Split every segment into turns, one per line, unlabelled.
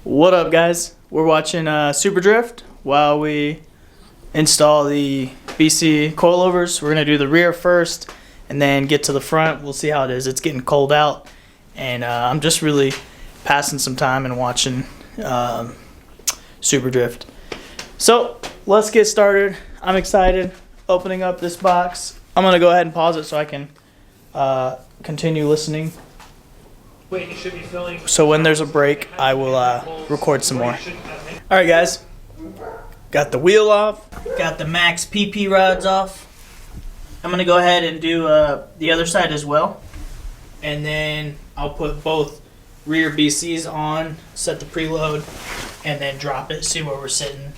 What up, guys? We're watching Super Drift while we install the BC coilovers. We're gonna do the rear first and then get to the front. We'll see how it is. It's getting cold out, and I'm just really passing some time and watching Super Drift. So let's get started. I'm excited opening up this box. I'm gonna go ahead and pause it so I can continue listening.
Wait, you should be filling.
So when there's a break, I will record some more. Alright, guys. Got the wheel off. Got the max PP rods off. I'm going to go ahead and do the other side as well. And then I'll put both rear BCs on, set the preload, and then drop it, see where we're sitting.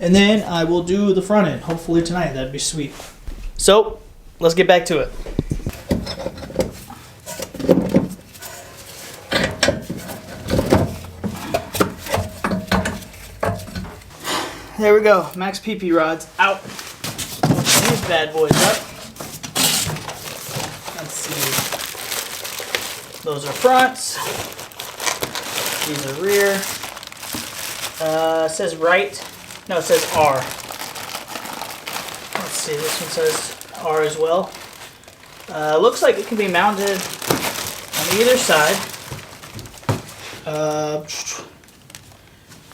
And then I will do the front end, hopefully tonight. That'd be sweet. So, let's get back to it. There we go, max PP rods out. These bad boys up. Let's see. Those are fronts. These are rear. It says right. No, it says R. Let's see, this one says R as well. Looks like it can be mounted on either side.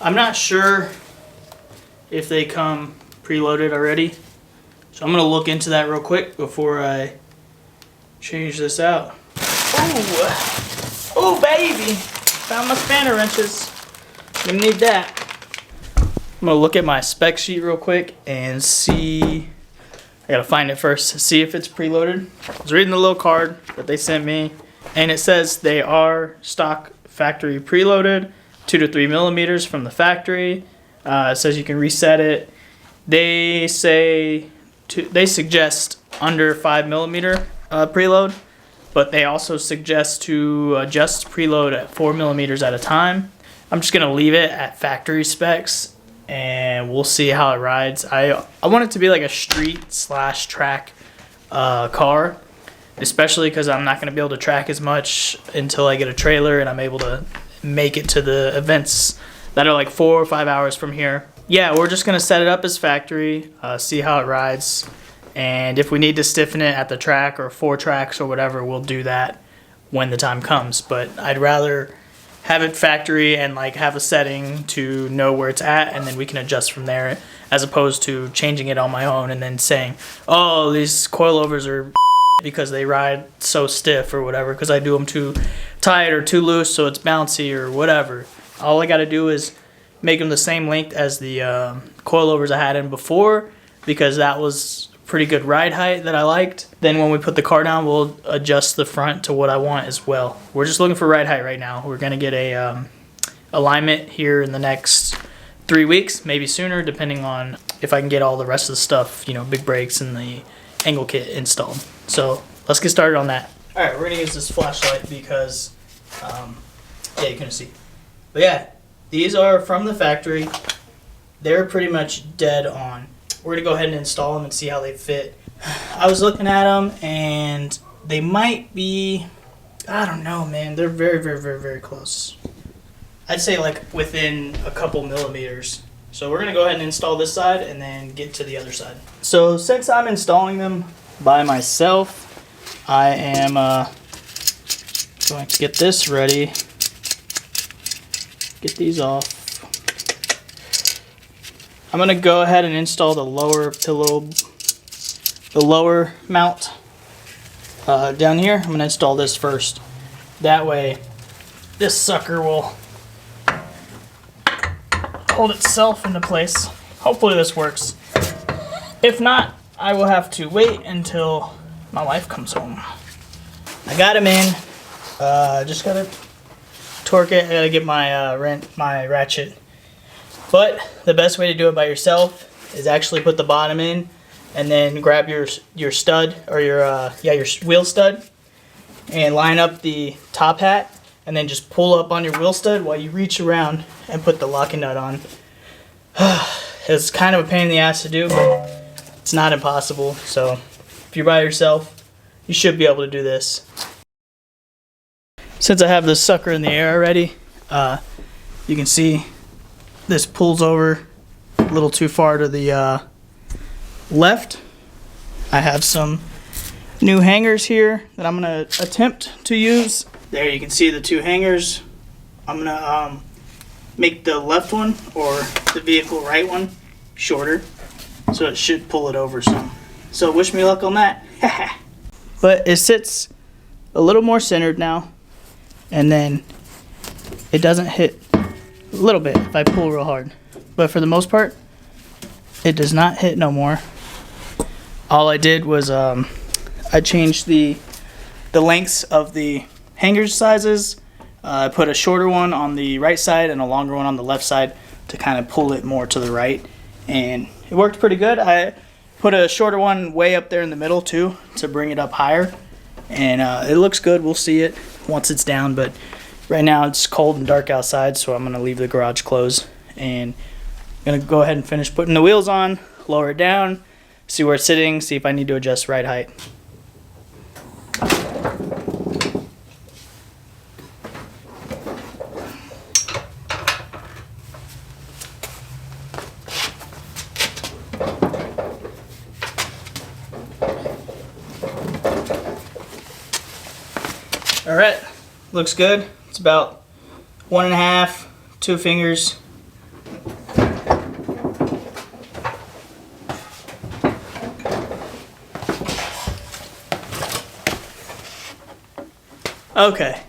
I'm not sure if they come preloaded already, so I'm gonna look into that real quick before I change this out. Oh baby, found my spanner wrenches. Gonna need that. I'm gonna look at my spec sheet real quick and see. I gotta find it first, see if it's preloaded. I was reading the little card that they sent me, and it says they are stock factory preloaded, 2 to 3 millimeters from the factory. It says you can reset it. They suggest under 5 millimeter preload, but they also suggest to adjust preload at 4 millimeters at a time. I'm just gonna leave it at factory specs, and we'll see how it rides. I want it to be like a street / track car, especially because I'm not gonna be able to track as much until I get a trailer and I'm able to make it to the events that are like 4 or 5 hours from here. Yeah, we're just gonna set it up as factory, see how it rides, and if we need to stiffen it at the track or 4 tracks or whatever, we'll do that when the time comes. But I'd rather have it factory and like have a setting to know where it's at, and then we can adjust from there, as opposed to changing it on my own and then saying, oh, these coilovers are because they ride so stiff or whatever, because I do them too tight or too loose so it's bouncy or whatever. All I got to do is make them the same length as the coilovers I had in before, because that was pretty good ride height that I liked. Then when we put the car down, we'll adjust the front to what I want as well. We're just looking for ride height right now. We're going to get a alignment here in the next 3 weeks, maybe sooner, depending on if I can get all the rest of the stuff, you know, big brakes and the angle kit installed. So let's get started on that. All right, we're going to use this flashlight because, yeah, you couldn't see. But yeah, these are from the factory. They're pretty much dead on. We're gonna go ahead and install them and see how they fit. I was looking at them and they might be, I don't know, man. They're very, very, very, very close. I'd say like within a couple millimeters. So we're gonna go ahead and install this side and then get to the other side. So since I'm installing them by myself, I am going to get this ready. Get these off. I'm gonna go ahead and install the lower pillow, the lower mount down here. I'm gonna install this first. That way, this sucker will hold itself into place. Hopefully this works. If not, I will have to wait until my wife comes home. I got him in. Just gotta torque it. I gotta get my my ratchet. But the best way to do it by yourself is actually put the bottom in and then grab your stud or your wheel stud and line up the top hat and then just pull up on your wheel stud while you reach around and put the locking nut on. It's kind of a pain in the ass to do, but it's not impossible. So if you're by yourself, you should be able to do this. Since I have this sucker in the air already, You can see this pulls over a little too far to the left. I have some new hangers here that I'm gonna attempt to use. There you can see the two hangers. I'm gonna make the left one, or the vehicle right one, shorter, so it should pull it over some. So wish me luck on that. But it sits a little more centered now, and then it doesn't hit a little bit if I pull real hard. But for the most part, it does not hit no more. All I did was I changed the lengths of the hanger sizes. I put a shorter one on the right side and a longer one on the left side to kind of pull it more to the right, and it worked pretty good. I put a shorter one way up there in the middle too to bring it up higher, and it looks good. We'll see it once it's down, but right now it's cold and dark outside, so I'm gonna leave the garage closed and I'm gonna go ahead and finish putting the wheels on, lower it down, see where it's sitting, see if I need to adjust ride height. All right, looks good. It's about 1.5, 2 fingers. Okay,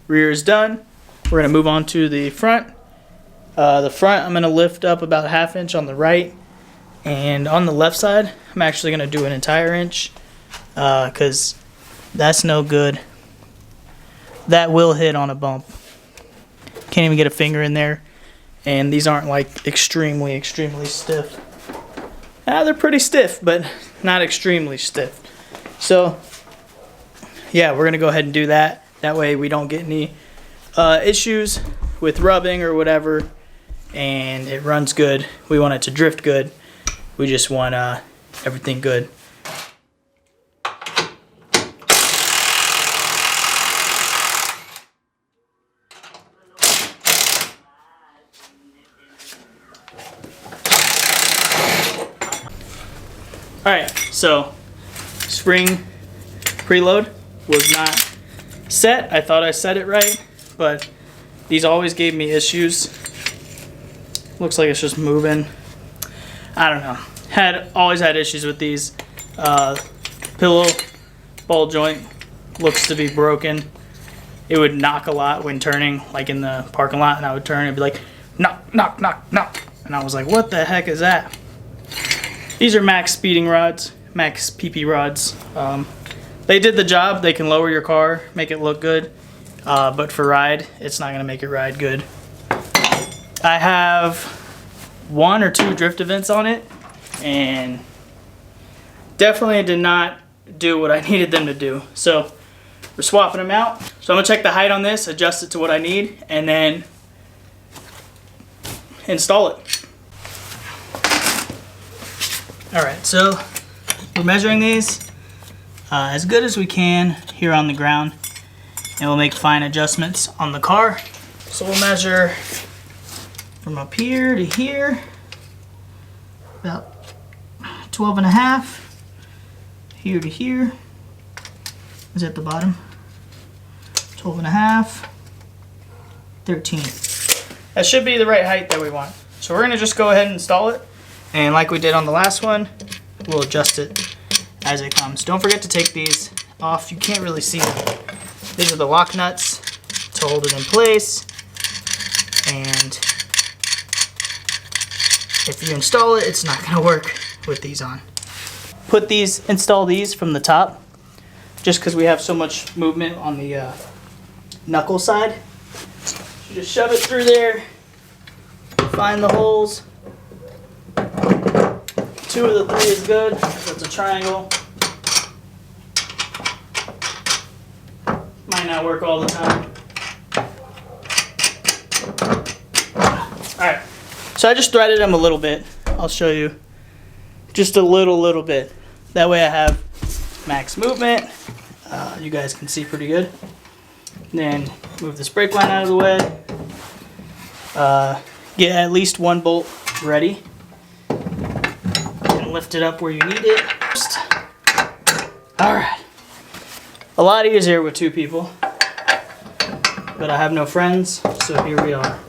rear is done. We're gonna move on to the front. The front, I'm gonna lift up about a 1/2 inch on the right, and on the left side, I'm actually gonna do an entire inch, cause that's no good. That will hit on a bump. Can't even get a finger in there, and these aren't like extremely stiff. They're pretty stiff, but not extremely stiff. So yeah, we're gonna go ahead and do that. That way we don't get any issues with rubbing or whatever, and it runs good. We want it to drift good. We just want everything good. Alright, so spring preload was not set. I thought I set it right, but these always gave me issues. Looks like it's just moving. I don't know. Always had issues with these. Pillow ball joint looks to be broken. It would knock a lot when turning, like in the parking lot, and I would turn and it'd be like, knock, knock, knock, knock. And I was like, what the heck is that? These are max speeding rods, max PP rods. They did the job. They can lower your car, make it look good, but for ride, it's not gonna make it ride good. I have 1 or 2 drift events on it, and definitely did not do what I needed them to do. So we're swapping them out. So I'm gonna check the height on this, adjust it to what I need, and then install it. All right, so we're measuring these as good as we can here on the ground, and we'll make fine adjustments on the car. So we'll measure from up here to here, about 12.5. Here to here is at the bottom, 12.5, 13. That should be the right height that we want. So we're gonna just go ahead and install it. And like we did on the last one, we'll adjust it as it comes. Don't forget to take these off. You can't really see them. These are the lock nuts to hold it in place. And if you install it, it's not gonna work with these on. Install these from the top, just because we have so much movement on the knuckle side. So just shove it through there, find the holes. 2 of the 3 is good, so it's a triangle. Might not work all the time. Alright, so I just threaded them a little bit. I'll show you. Just a little bit. That way I have max movement. You guys can see pretty good. Then move this brake line out of the way. Get at least one bolt ready. And lift it up where you need it. Alright. A lot easier with 2 people. But I have no friends, so here we are.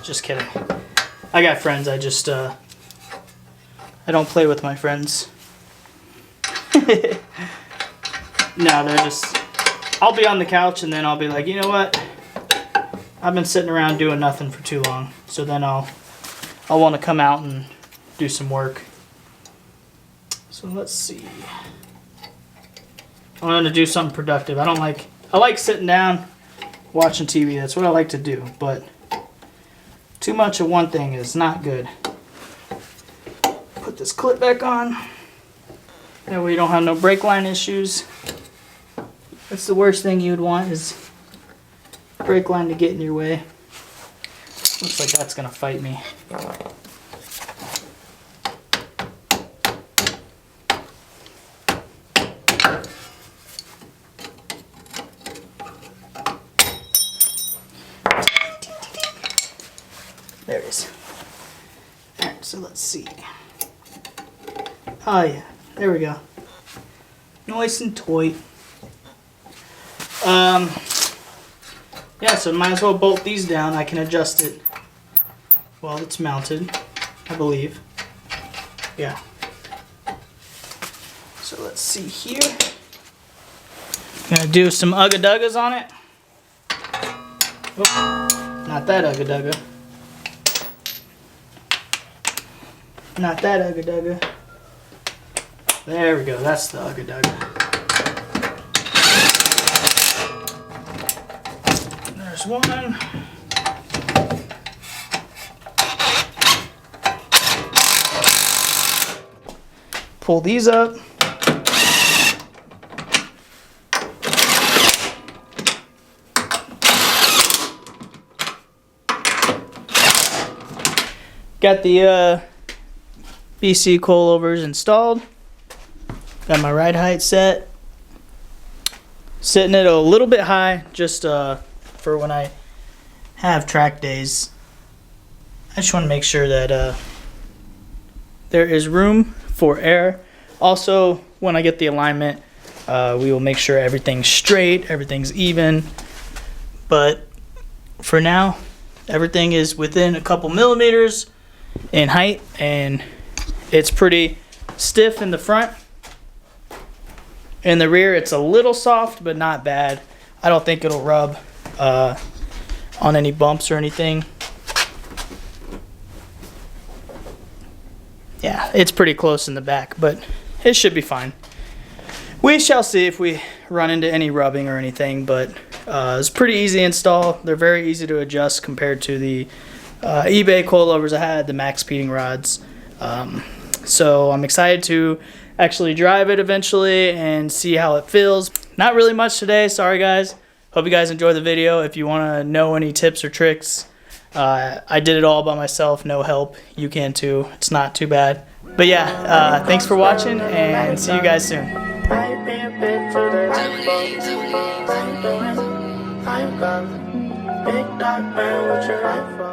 Just kidding. I got friends, I just, I don't play with my friends. No, they're just, I'll be on the couch and then I'll be like, you know what? I've been sitting around doing nothing for too long. So then I'll want to come out and do some work. So let's see. I want to do something productive. I like sitting down watching TV. That's what I like to do. But too much of one thing is not good. Put this clip back on. That way you don't have no brake line issues. That's the worst thing you'd want, is brake line to get in your way. Looks like that's gonna fight me. There it is. Alright, so let's see. Oh yeah, there we go. Nice and tight. Yeah, so might as well bolt these down. I can adjust it while it's mounted, I believe. Yeah. So let's see here. Gonna do some ugga-duggas on it. Oh, not that ugga-dugga. Not that ugga-dugga. There we go, that's the ugga-dugga. There's one. Pull these up. Got the BC coilovers installed. Got my ride height set. Sitting it a little bit high, just for when I have track days. I just want to make sure that there is room for air. Also, when I get the alignment, we will make sure everything's straight, everything's even. But for now, everything is within a couple millimeters in height, and it's pretty stiff in the front. In the rear, it's a little soft, but not bad. I don't think it'll rub on any bumps or anything. Yeah, it's pretty close in the back, but it should be fine. We shall see if we run into any rubbing or anything, but it's pretty easy install. They're very easy to adjust compared to the eBay coilovers I had, the max speeding rods. So I'm excited to actually drive it eventually and see how it feels. Not really much today, sorry guys. Hope you guys enjoyed the video. If you want to know any tips or tricks, I did it all by myself, no help. You can too, it's not too bad. But yeah, thanks for watching and see you guys soon. I'm